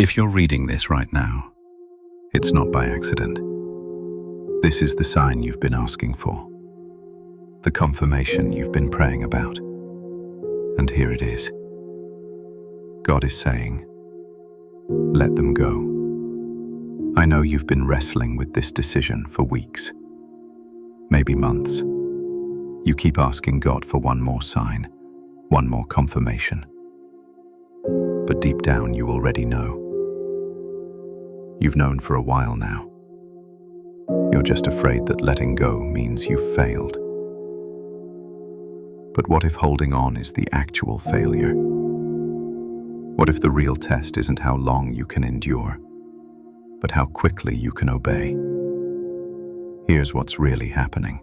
If you're reading this right now, it's not by accident. This is the sign you've been asking for, the confirmation you've been praying about. And here it is. God is saying, let them go. I know you've been wrestling with this decision for weeks, maybe months. You keep asking God for one more sign, one more confirmation. But deep down you already know. You've known for a while now. You're just afraid that letting go means you've failed. But what if holding on is the actual failure? What if the real test isn't how long you can endure, but how quickly you can obey? Here's what's really happening.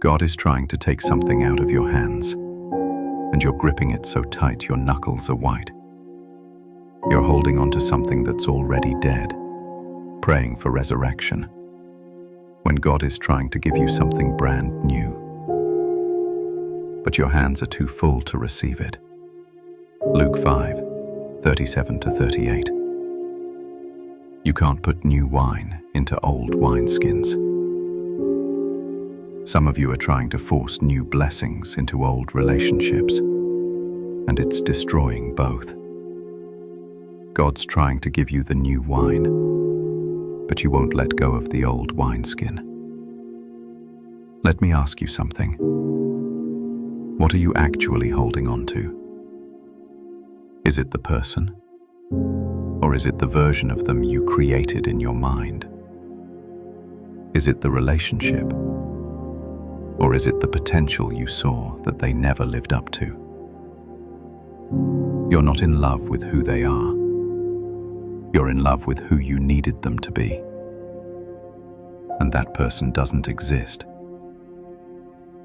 God is trying to take something out of your hands, and you're gripping it so tight your knuckles are white. You're holding on to something that's already dead, praying for resurrection, when God is trying to give you something brand new. But your hands are too full to receive it. Luke 5:37-38. You can't put new wine into old wineskins. Some of you are trying to force new blessings into old relationships, and it's destroying both. God's trying to give you the new wine, but you won't let go of the old wineskin. Let me ask you something. What are you actually holding on to? Is it the person? Or is it the version of them you created in your mind? Is it the relationship? Or is it the potential you saw that they never lived up to? You're not in love with who they are. You're in love with who you needed them to be. And that person doesn't exist.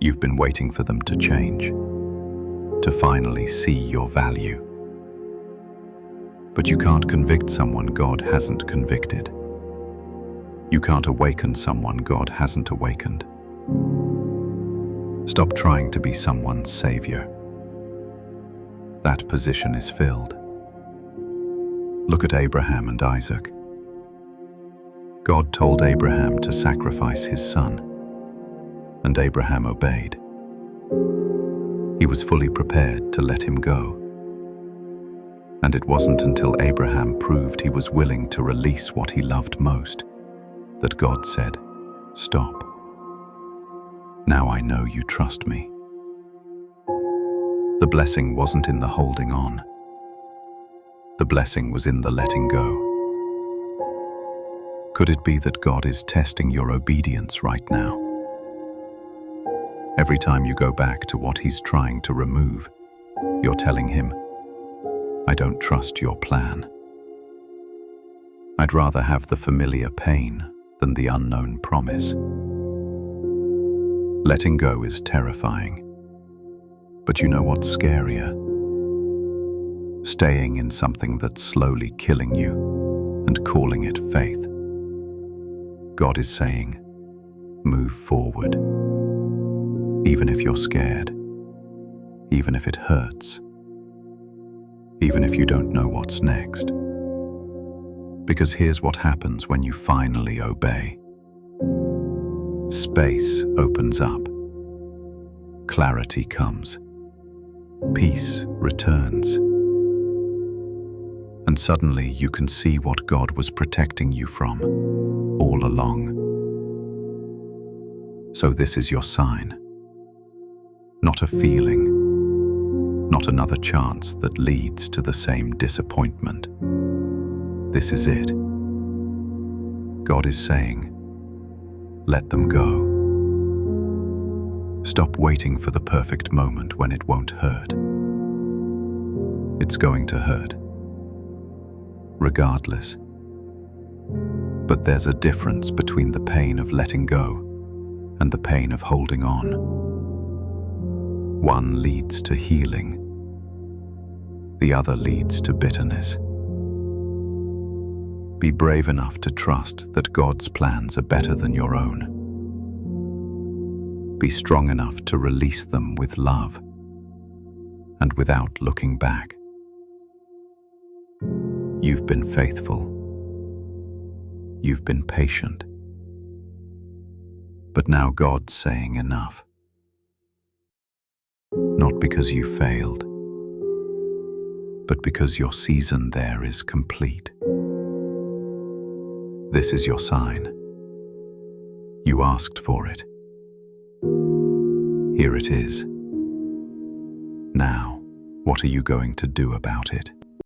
You've been waiting for them to change, to finally see your value. But you can't convict someone God hasn't convicted. You can't awaken someone God hasn't awakened. Stop trying to be someone's savior. That position is filled. Look at Abraham and Isaac. God told Abraham to sacrifice his son, and Abraham obeyed. He was fully prepared to let him go. And it wasn't until Abraham proved he was willing to release what he loved most that God said, "Stop. Now I know you trust me." The blessing wasn't in the holding on. The blessing was in the letting go. Could it be that God is testing your obedience right now? Every time you go back to what He's trying to remove, you're telling Him, "I don't trust your plan. I'd rather have the familiar pain than the unknown promise." Letting go is terrifying. But you know what's scarier? Staying in something that's slowly killing you and calling it faith. God is saying, move forward. Even if you're scared, even if it hurts, even if you don't know what's next. Because here's what happens when you finally obey. Space opens up. Clarity comes. Peace returns. And suddenly you can see what God was protecting you from all along. So this is your sign. Not a feeling, not another chance that leads to the same disappointment. This is it. God is saying, let them go. Stop waiting for the perfect moment when it won't hurt. It's going to hurt, regardless. But there's a difference between the pain of letting go and the pain of holding on. One leads to healing. The other leads to bitterness. Be brave enough to trust that God's plans are better than your own. Be strong enough to release them with love and without looking back. You've been faithful. You've been patient. But now God's saying enough. Not because you failed, but because your season there is complete. This is your sign. You asked for it. Here it is. Now, what are you going to do about it?